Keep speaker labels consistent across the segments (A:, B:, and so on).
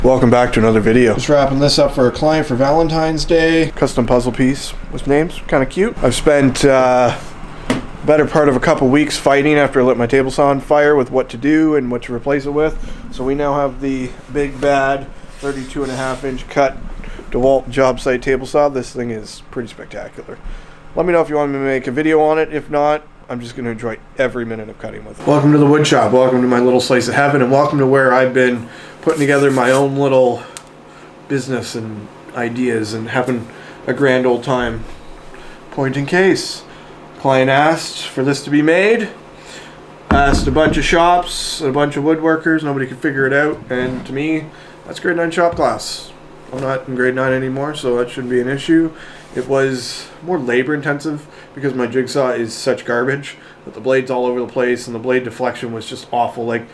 A: Welcome back to another video.
B: Just wrapping this up for a client for Valentine's Day.
A: Custom puzzle piece with names, kind of cute. I've spent better part of a couple weeks fighting after I lit my table saw on fire with what to do and what to replace it with. So we now have the big bad 32.5-inch cut DeWalt job site table saw. This thing is pretty spectacular. Let me know if you want me to make a video on it. If not, I'm just going to enjoy every minute of cutting with it. Welcome to the wood shop. Welcome to my little slice of heaven, and welcome to where I've been putting together my own little business and ideas and having a grand old time. Point in case. Client asked for this to be made. Asked a bunch of shops, a bunch of woodworkers. Nobody could figure it out. And to me, that's grade 9 shop class. I'm not in grade 9 anymore, so that shouldn't be an issue. It was more labor intensive because my jigsaw is such garbage that the blade's all over the place and the blade deflection was just awful. Like,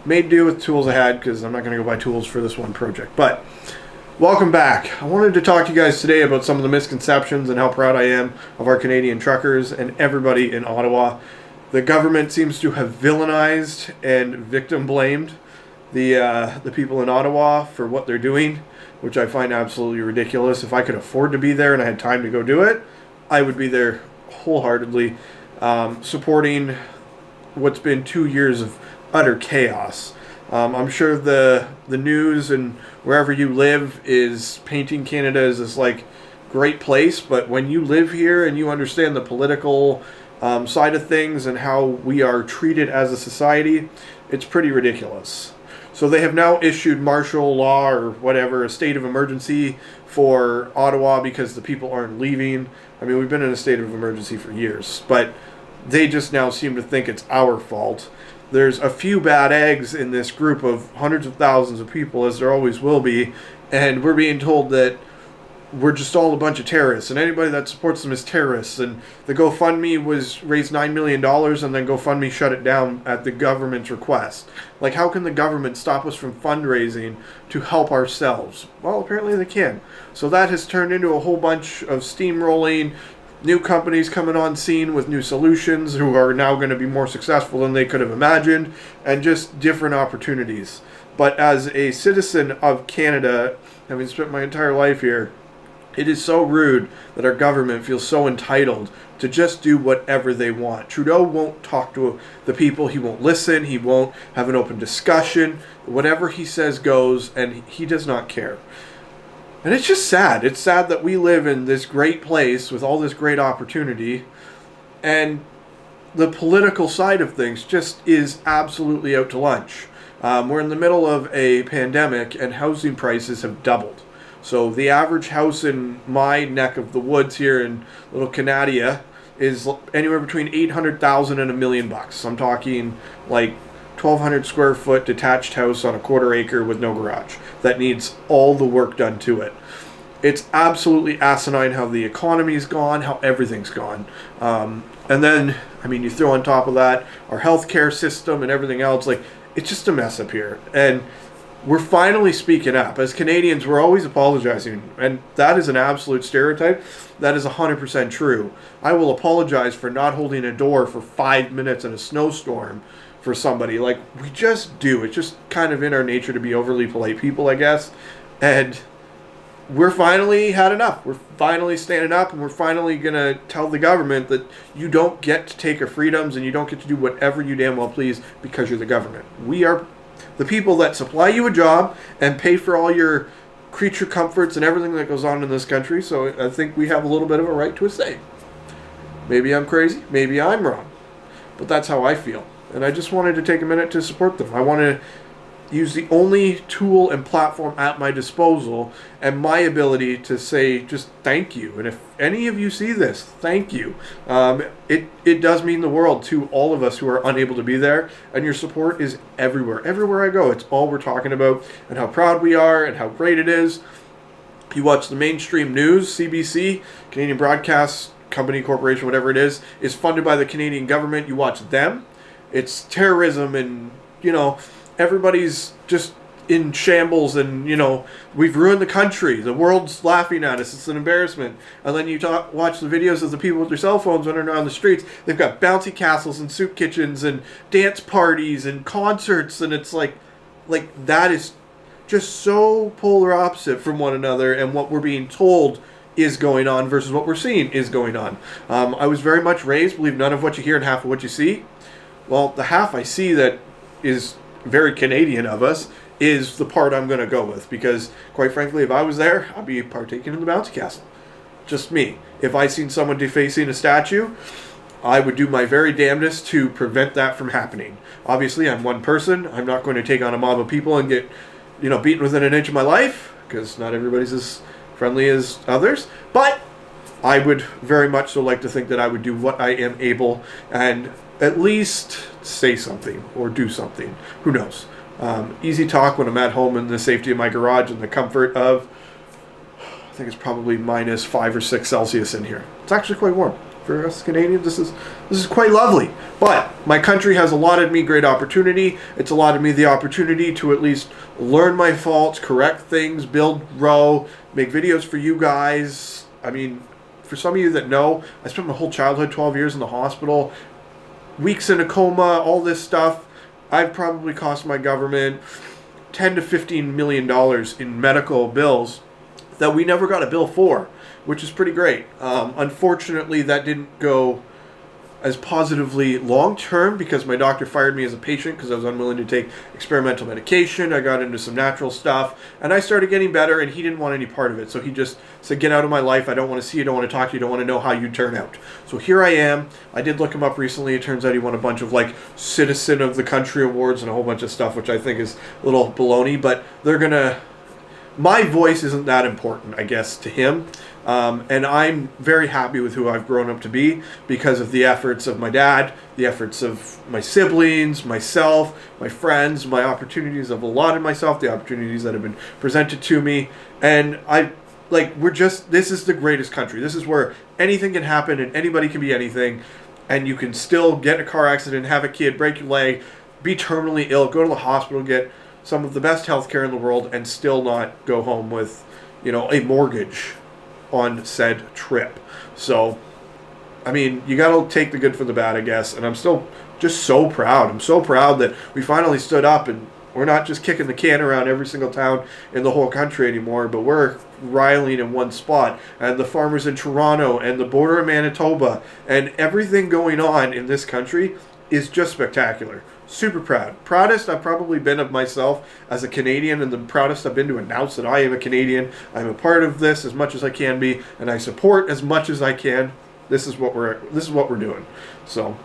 A: made do with tools I had because I'm not going to go buy tools for this one project. But welcome back. I wanted to talk to you guys today about some of the misconceptions and how proud I am of our Canadian truckers and everybody in Ottawa. The government seems to have villainized and victim blamed the people in Ottawa for what they're doing, which I find absolutely ridiculous. If I could afford to be there and I had time to go do it, I would be there wholeheartedly, supporting what's been 2 years of utter chaos. I'm sure the news and wherever you live is painting Canada as this like great place, but when you live here and you understand the political side of things and how we are treated as a society, it's pretty ridiculous. So they have now issued martial law or whatever, a state of emergency for Ottawa because the people aren't leaving. I mean, we've been in a state of emergency for years, but they just now seem to think it's our fault. There's a few bad eggs in this group of hundreds of thousands of people, as there always will be, and we're being told that we're just all a bunch of terrorists, and anybody that supports them is terrorists. And the GoFundMe was raised $9 million, and then GoFundMe shut it down at the government's request. Like, how can the government stop us from fundraising to help ourselves? Well, apparently they can. So that has turned into a whole bunch of steamrolling, new companies coming on scene with new solutions who are now going to be more successful than they could have imagined, and just different opportunities. But as a citizen of Canada, having spent my entire life here, it is so rude that our government feels so entitled to just do whatever they want. Trudeau won't talk to the people. He won't listen. He won't have an open discussion. Whatever he says goes, and he does not care. And it's just sad. It's sad that we live in this great place with all this great opportunity, and the political side of things just is absolutely out to lunch. We're in the middle of a pandemic, and housing prices have doubled. So the average house in my neck of the woods here in Little Canada is anywhere between $800,000 and $1 million. I'm talking like 1,200 square foot detached house on a quarter acre with no garage that needs all the work done to it. It's absolutely asinine how the economy's gone, how everything's gone. And then, I mean, you throw on top of that our healthcare system and everything else. Like, it's just a mess up here. And we're finally speaking up. As Canadians, we're always apologizing, and that is an absolute stereotype. That is 100% true. I will apologize for not holding a door for 5 minutes in a snowstorm for somebody. Like, we just do. It's just kind of in our nature to be overly polite people, I guess. And we're finally had enough. We're finally standing up, and we're finally going to tell the government that you don't get to take our freedoms and you don't get to do whatever you damn well please because you're the government. We are the people that supply you a job and pay for all your creature comforts and everything that goes on in this country. So I think we have a little bit of a right to a say. Maybe I'm crazy. Maybe I'm wrong. But that's how I feel. And I just wanted to take a minute to support them. I want to use the only tool and platform at my disposal and my ability to say just thank you. And if any of you see this, thank you. It does mean the world to all of us who are unable to be there, and your support is everywhere. Everywhere I go, it's all we're talking about and how proud we are and how great it is. You watch the mainstream news, CBC, Canadian Broadcast Company Corporation, whatever it is funded by the Canadian government. You watch them. It's terrorism and, everybody's just in shambles and, we've ruined the country. The world's laughing at us. It's an embarrassment. And then you watch the videos of the people with their cell phones running around the streets. They've got bouncy castles and soup kitchens and dance parties and concerts. And it's like that is just so polar opposite from one another, and what we're being told is going on versus what we're seeing is going on. I was very much raised, believe none of what you hear and half of what you see. Well, the half I see that is very Canadian of us is the part I'm going to go with, because quite frankly, if I was there, I'd be partaking in the bouncy castle. Just me. If I seen someone defacing a statue, I would do my very damnedest to prevent that from happening. Obviously, I'm one person. I'm not going to take on a mob of people and get, beaten within an inch of my life, because not everybody's as friendly as others. But I would very much so like to think that I would do what I am able and at least say something or do something. Who knows? Easy talk when I'm at home in the safety of my garage and the comfort of, I think it's probably minus 5 or 6 Celsius in here. It's actually quite warm. For us Canadians, this is quite lovely. But my country has allotted me great opportunity. It's allotted me the opportunity to at least learn my faults, correct things, build, grow, make videos for you guys. I mean, for some of you that know, I spent my whole childhood, 12 years in the hospital, weeks in a coma, all this stuff. I've probably cost my government $10 to $15 million in medical bills that we never got a bill for, which is pretty great. Unfortunately, that didn't go as positively long term because my doctor fired me as a patient because I was unwilling to take experimental medication. I got into some natural stuff, and I started getting better, and he didn't want any part of it. So he just said, get out of my life. I don't want to see you, don't want to talk to you, don't want to know how you turn out. So here I am. I did look him up recently. It turns out he won a bunch of Citizen of the Country awards and a whole bunch of stuff, which I think is a little baloney, but they're going to... My voice isn't that important, I guess, to him. And I'm very happy with who I've grown up to be because of the efforts of my dad, the efforts of my siblings, myself, my friends, my opportunities I've allotted myself, the opportunities that have been presented to me. And this is the greatest country. This is where anything can happen and anybody can be anything. And you can still get in a car accident, have a kid, break your leg, be terminally ill, go to the hospital, get some of the best healthcare in the world, and still not go home with, a mortgage on said trip. So, I mean, you got to take the good for the bad, I guess. And I'm still just so proud. I'm so proud that we finally stood up and we're not just kicking the can around every single town in the whole country anymore, but we're rallying in one spot. And the farmers in Toronto and the border of Manitoba and everything going on in this country is just spectacular. Super proud. Proudest I've probably been of myself as a Canadian, and the proudest I've been to announce that I am a Canadian. I'm a part of this as much as I can be, and I support as much as I can. This is what we're doing. So,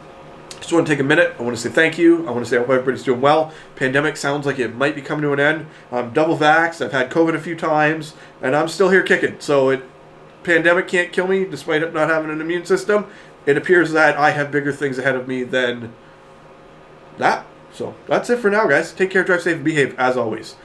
A: just want to take a minute. I want to say thank you. I want to say I hope everybody's doing well. Pandemic sounds like it might be coming to an end. I'm double vaxxed. I've had COVID a few times, and I'm still here kicking. So, pandemic can't kill me despite not having an immune system. It appears that I have bigger things ahead of me than that. So that's it for now, guys. Take care, drive safe, and behave as always.